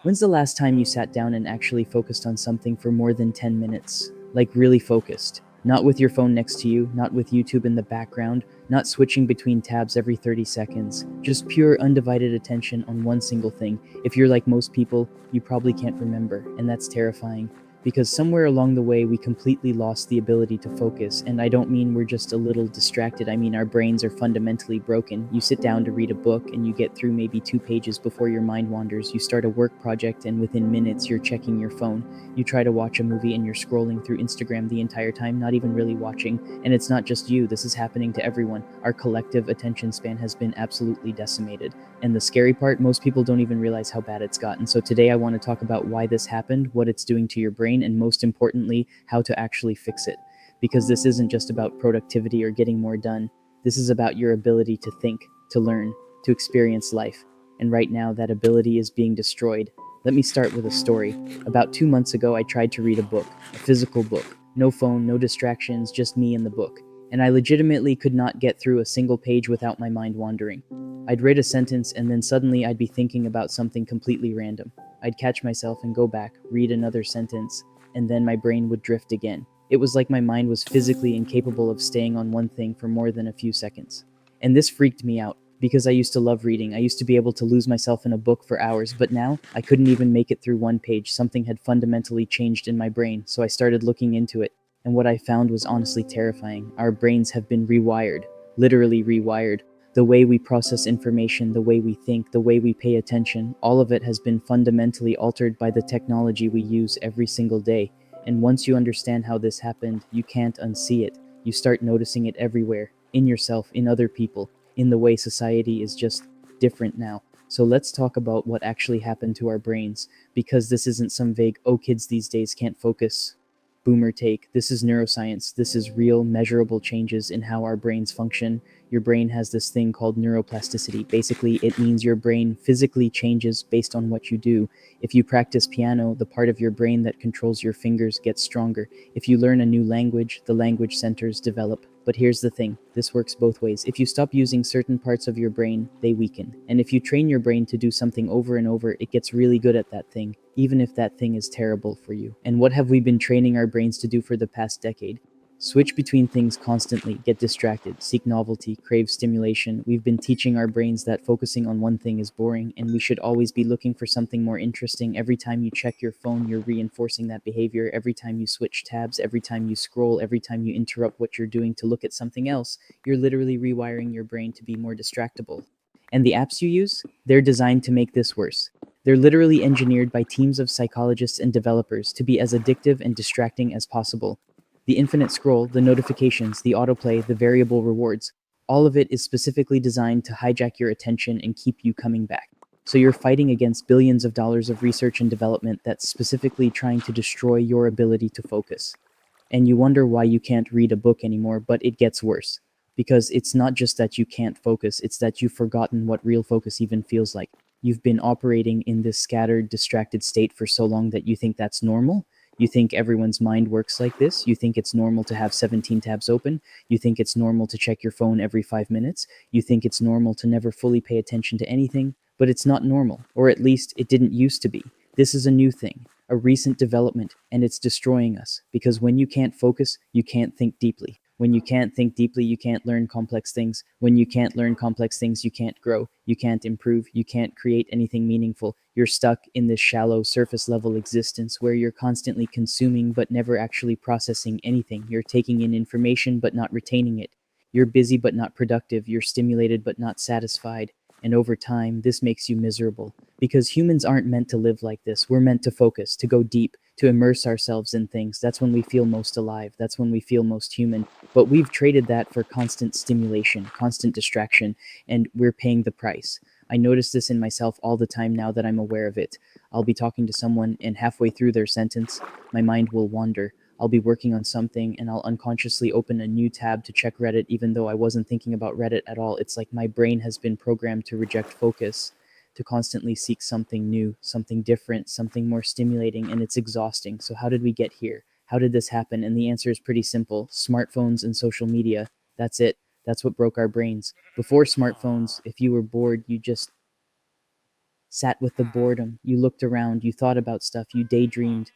When's the last time you sat down and actually focused on something for more than 10 minutes? Like really focused. Not with your phone next to you, not with YouTube in the background, not switching between tabs every 30 seconds. Just pure undivided attention on one single thing. If you're like most people, you probably can't remember, and that's terrifying. Because somewhere along the way, we completely lost the ability to focus. And I don't mean we're just a little distracted, I mean our brains are fundamentally broken. You sit down to read a book and you get through maybe 2 pages before your mind wanders. You start a work project and within minutes you're checking your phone. You try to watch a movie and you're scrolling through Instagram the entire time, not even really watching. And it's not just you, this is happening to everyone. Our collective attention span has been absolutely decimated. And the scary part, most people don't even realize how bad it's gotten. So today I want to talk about why this happened, what it's doing to your brain, and most importantly, how to actually fix it. Because this isn't just about productivity or getting more done. This is about your ability to think, to learn, to experience life. And right now, that ability is being destroyed. Let me start with a story. About 2 months ago, I tried to read a book, a physical book. No phone, no distractions, just me and the book. And I legitimately could not get through a single page without my mind wandering. I'd read a sentence and then suddenly I'd be thinking about something completely random. I'd catch myself and go back, read another sentence, and then my brain would drift again. It was like my mind was physically incapable of staying on one thing for more than a few seconds. And this freaked me out, because I used to love reading. I used to be able to lose myself in a book for hours, but now I couldn't even make it through one page. Something had fundamentally changed in my brain, so I started looking into it. And what I found was honestly terrifying. Our brains have been rewired, literally rewired. The way we process information, the way we think, the way we pay attention, all of it has been fundamentally altered by the technology we use every single day. And once you understand how this happened, you can't unsee it. You start noticing it everywhere, in yourself, in other people, in the way society is just different now. So let's talk about what actually happened to our brains, because this isn't some vague, oh, kids these days can't focus boomer take. This is neuroscience. This is real, measurable changes in how our brains function. Your brain has this thing called neuroplasticity. Basically, it means your brain physically changes based on what you do. If you practice piano, the part of your brain that controls your fingers gets stronger. If you learn a new language, the language centers develop. But here's the thing, this works both ways. If you stop using certain parts of your brain, they weaken. And if you train your brain to do something over and over, it gets really good at that thing, even if that thing is terrible for you. And what have we been training our brains to do for the past decade? Switch between things constantly, get distracted, seek novelty, crave stimulation. We've been teaching our brains that focusing on one thing is boring, and we should always be looking for something more interesting. Every time you check your phone, you're reinforcing that behavior. Every time you switch tabs, every time you scroll, every time you interrupt what you're doing to look at something else, you're literally rewiring your brain to be more distractible. And the apps you use, they're designed to make this worse. They're literally engineered by teams of psychologists and developers to be as addictive and distracting as possible. The infinite scroll, the notifications, the autoplay, the variable rewards, all of it is specifically designed to hijack your attention and keep you coming back. So you're fighting against billions of dollars of research and development that's specifically trying to destroy your ability to focus. And you wonder why you can't read a book anymore, but it gets worse. Because it's not just that you can't focus, it's that you've forgotten what real focus even feels like. You've been operating in this scattered, distracted state for so long that you think that's normal. You think everyone's mind works like this. You think it's normal to have 17 tabs open. You think it's normal to check your phone every 5 minutes. You think it's normal to never fully pay attention to anything. But it's not normal, or at least it didn't used to be. This is a new thing, a recent development, and it's destroying us. Because when you can't focus, you can't think deeply. When you can't think deeply, you can't learn complex things. When you can't learn complex things, you can't grow, you can't improve, you can't create anything meaningful. You're stuck in this shallow, surface level existence where you're constantly consuming but never actually processing anything. You're taking in information but not retaining it. You're busy but not productive. You're stimulated but not satisfied. And over time, this makes you miserable. Because humans aren't meant to live like this. We're meant to focus, to go deep, to immerse ourselves in things. That's when we feel most alive. That's when we feel most human. But we've traded that for constant stimulation, constant distraction, and we're paying the price. I notice this in myself all the time now that I'm aware of it. I'll be talking to someone, and halfway through their sentence, my mind will wander. I'll be working on something, and I'll unconsciously open a new tab to check Reddit, even though I wasn't thinking about Reddit at all. It's like my brain has been programmed to reject focus, to constantly seek something new, something different, something more stimulating, and it's exhausting. So how did we get here? How did this happen? And the answer is pretty simple. Smartphones and social media. That's it. That's what broke our brains. Before smartphones, if you were bored, you just sat with the boredom, you looked around, you thought about stuff, you daydreamed.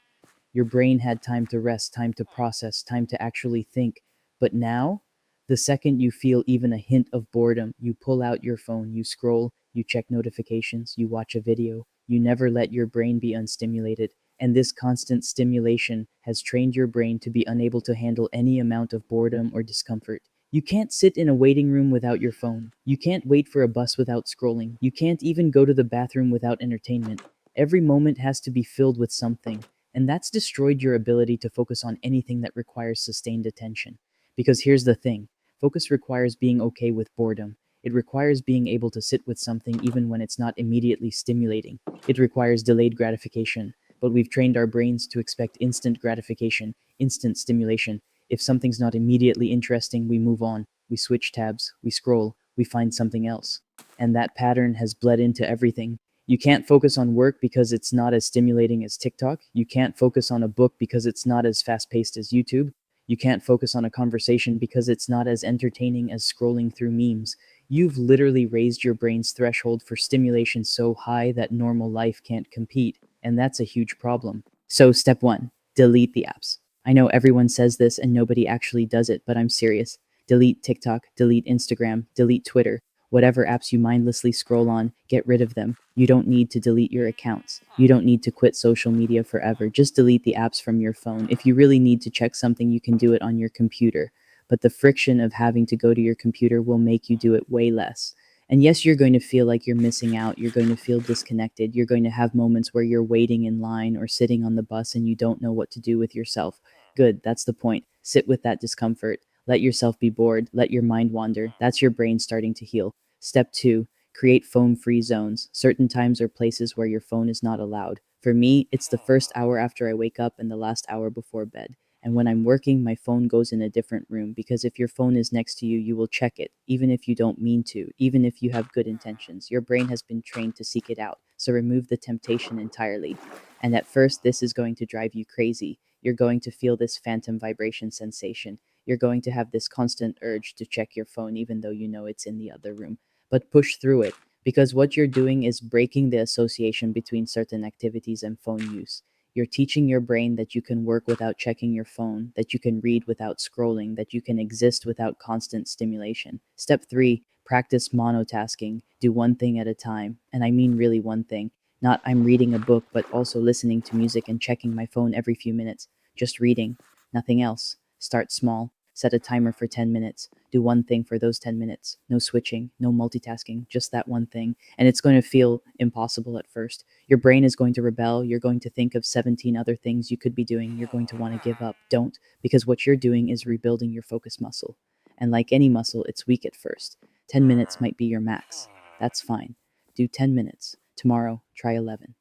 Your brain had time to rest, time to process, time to actually think. But now, the second you feel even a hint of boredom, you pull out your phone, you scroll, you check notifications, you watch a video. You never let your brain be unstimulated. And this constant stimulation has trained your brain to be unable to handle any amount of boredom or discomfort. You can't sit in a waiting room without your phone. You can't wait for a bus without scrolling. You can't even go to the bathroom without entertainment. Every moment has to be filled with something. And that's destroyed your ability to focus on anything that requires sustained attention. Because here's the thing, focus requires being okay with boredom. It requires being able to sit with something even when it's not immediately stimulating. It requires delayed gratification. But we've trained our brains to expect instant gratification, instant stimulation. If something's not immediately interesting, we move on. We switch tabs, we scroll, we find something else. And that pattern has bled into everything. You can't focus on work because it's not as stimulating as TikTok. You can't focus on a book because it's not as fast paced as YouTube. You can't focus on a conversation because it's not as entertaining as scrolling through memes. You've literally raised your brain's threshold for stimulation so high that normal life can't compete, and that's a huge problem. So, step one, delete the apps. I know everyone says this and nobody actually does it, but I'm serious. Delete TikTok, delete Instagram, delete Twitter. Whatever apps you mindlessly scroll on, get rid of them. You don't need to delete your accounts. You don't need to quit social media forever. Just delete the apps from your phone. If you really need to check something, you can do it on your computer. But the friction of having to go to your computer will make you do it way less. And yes, you're going to feel like you're missing out. You're going to feel disconnected. You're going to have moments where you're waiting in line or sitting on the bus and you don't know what to do with yourself. Good, that's the point. Sit with that discomfort. Let yourself be bored. Let your mind wander. That's your brain starting to heal. Step two, create phone free zones. Certain times or places where your phone is not allowed. For me, it's the first hour after I wake up and the last hour before bed. And when I'm working, my phone goes in a different room because if your phone is next to you, you will check it, even if you don't mean to, even if you have good intentions. Your brain has been trained to seek it out, so remove the temptation entirely. And at first, this is going to drive you crazy. You're going to feel this phantom vibration sensation. You're going to have this constant urge to check your phone even though you know it's in the other room. But push through it because what you're doing is breaking the association between certain activities and phone use. You're teaching your brain that you can work without checking your phone, that you can read without scrolling, that you can exist without constant stimulation. Step three, practice monotasking. Do one thing at a time. And I mean really one thing. Not I'm reading a book, but also listening to music and checking my phone every few minutes. Just reading, nothing else. Start small. Set a timer for 10 minutes. Do one thing for those 10 minutes. No switching, no multitasking, just that one thing. And it's going to feel impossible at first. Your brain is going to rebel. You're going to think of 17 other things you could be doing. You're going to want to give up. Don't, because what you're doing is rebuilding your focus muscle. And like any muscle, it's weak at first. 10 minutes might be your max. That's fine. Do 10 minutes. Tomorrow, try 11.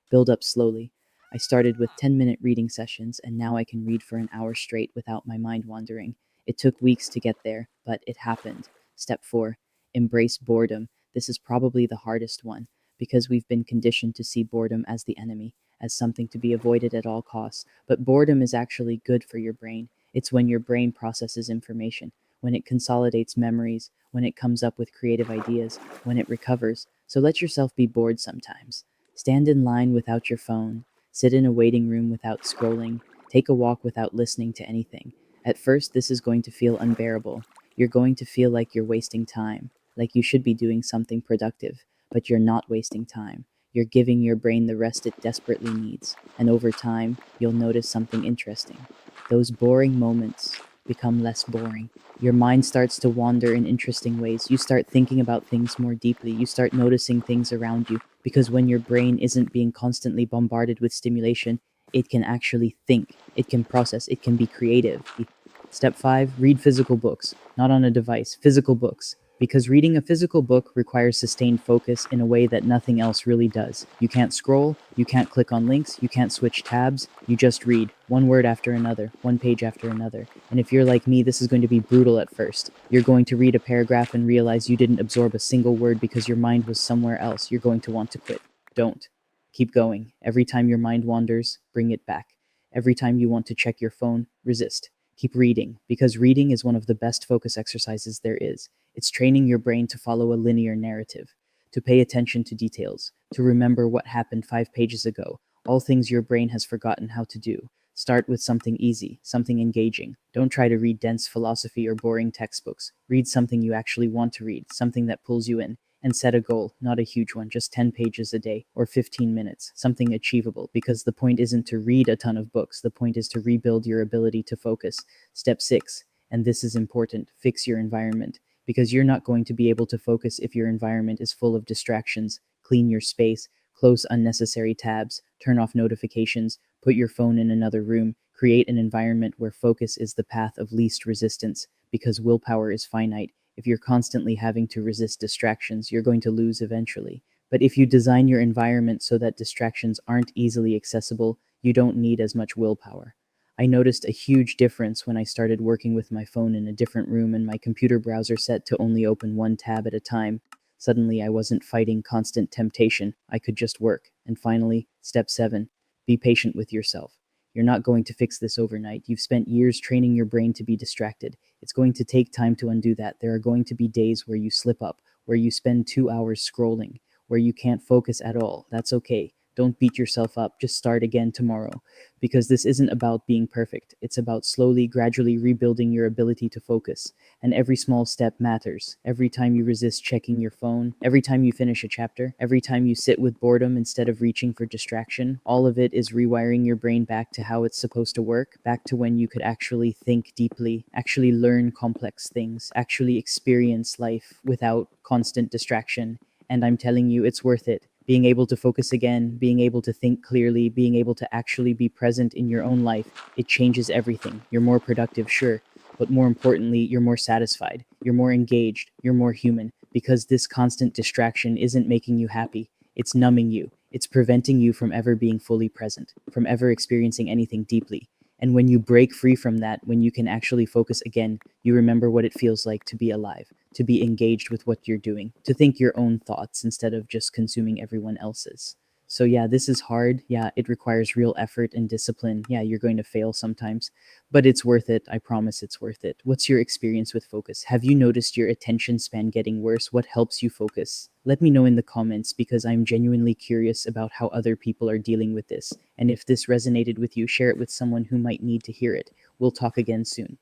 Build up slowly. I started with 10-minute reading sessions, and now I can read for an hour straight without my mind wandering. It took weeks to get there, but it happened. Step four, embrace boredom. This is probably the hardest one, because we've been conditioned to see boredom as the enemy, as something to be avoided at all costs. But boredom is actually good for your brain. It's when your brain processes information, when it consolidates memories, when it comes up with creative ideas, when it recovers. So let yourself be bored sometimes. Stand in line without your phone. Sit in a waiting room without scrolling. Take a walk without listening to anything. At first, this is going to feel unbearable. You're going to feel like you're wasting time, like you should be doing something productive, but you're not wasting time. You're giving your brain the rest it desperately needs. And over time, you'll notice something interesting. Those boring moments become less boring. Your mind starts to wander in interesting ways. You start thinking about things more deeply. You start noticing things around you because when your brain isn't being constantly bombarded with stimulation, it can actually think, it can process, it can be creative. Step five, read physical books, not on a device, physical books. Because reading a physical book requires sustained focus in a way that nothing else really does. You can't scroll, you can't click on links, you can't switch tabs, you just read, one word after another, one page after another. And if you're like me, this is going to be brutal at first. You're going to read a paragraph and realize you didn't absorb a single word because your mind was somewhere else. You're going to want to quit. Don't. Keep going. Every time your mind wanders, bring it back. Every time you want to check your phone, resist. Keep reading, because reading is one of the best focus exercises there is. It's training your brain to follow a linear narrative. to pay attention to details, to remember what happened 5 pages ago, all things your brain has forgotten how to do. Start with something easy, something engaging. Don't try to read dense philosophy or boring textbooks. Read something you actually want to read, something that pulls you in. And set a goal, not a huge one, just 10 pages a day or 15 minutes, something achievable, because the point isn't to read a ton of books, the point is to rebuild your ability to focus. Step 6, and this is important, fix your environment, because you're not going to be able to focus if your environment is full of distractions. Clean your space, close unnecessary tabs, turn off notifications, put your phone in another room, create an environment where focus is the path of least resistance, because willpower is finite. If you're constantly having to resist distractions, you're going to lose eventually. But if you design your environment so that distractions aren't easily accessible, you don't need as much willpower. I noticed a huge difference when I started working with my phone in a different room and my computer browser set to only open one tab at a time. Suddenly, I wasn't fighting constant temptation, I could just work. And finally, step 7, be patient with yourself. You're not going to fix this overnight. You've spent years training your brain to be distracted. It's going to take time to undo that. There are going to be days where you slip up, where you spend 2 hours scrolling, where you can't focus at all. That's okay. Don't beat yourself up. Just start again tomorrow. Because this isn't about being perfect. It's about slowly, gradually rebuilding your ability to focus. And every small step matters. Every time you resist checking your phone, every time you finish a chapter, every time you sit with boredom instead of reaching for distraction, all of it is rewiring your brain back to how it's supposed to work, back to when you could actually think deeply, actually learn complex things, actually experience life without constant distraction. And I'm telling you, it's worth it. Being able to focus again, being able to think clearly, being able to actually be present in your own life, it changes everything. You're more productive, sure, but more importantly, you're more satisfied, you're more engaged, you're more human, because this constant distraction isn't making you happy, it's numbing you. It's preventing you from ever being fully present, from ever experiencing anything deeply. And when you break free from that, when you can actually focus again, you remember what it feels like to be alive, to be engaged with what you're doing, to think your own thoughts instead of just consuming everyone else's. So, yeah, this is hard. Yeah, it requires real effort and discipline. Yeah, you're going to fail sometimes, but it's worth it. I promise it's worth it. What's your experience with focus? Have you noticed your attention span getting worse? What helps you focus? Let me know in the comments because I'm genuinely curious about how other people are dealing with this. And if this resonated with you, share it with someone who might need to hear it. We'll talk again soon.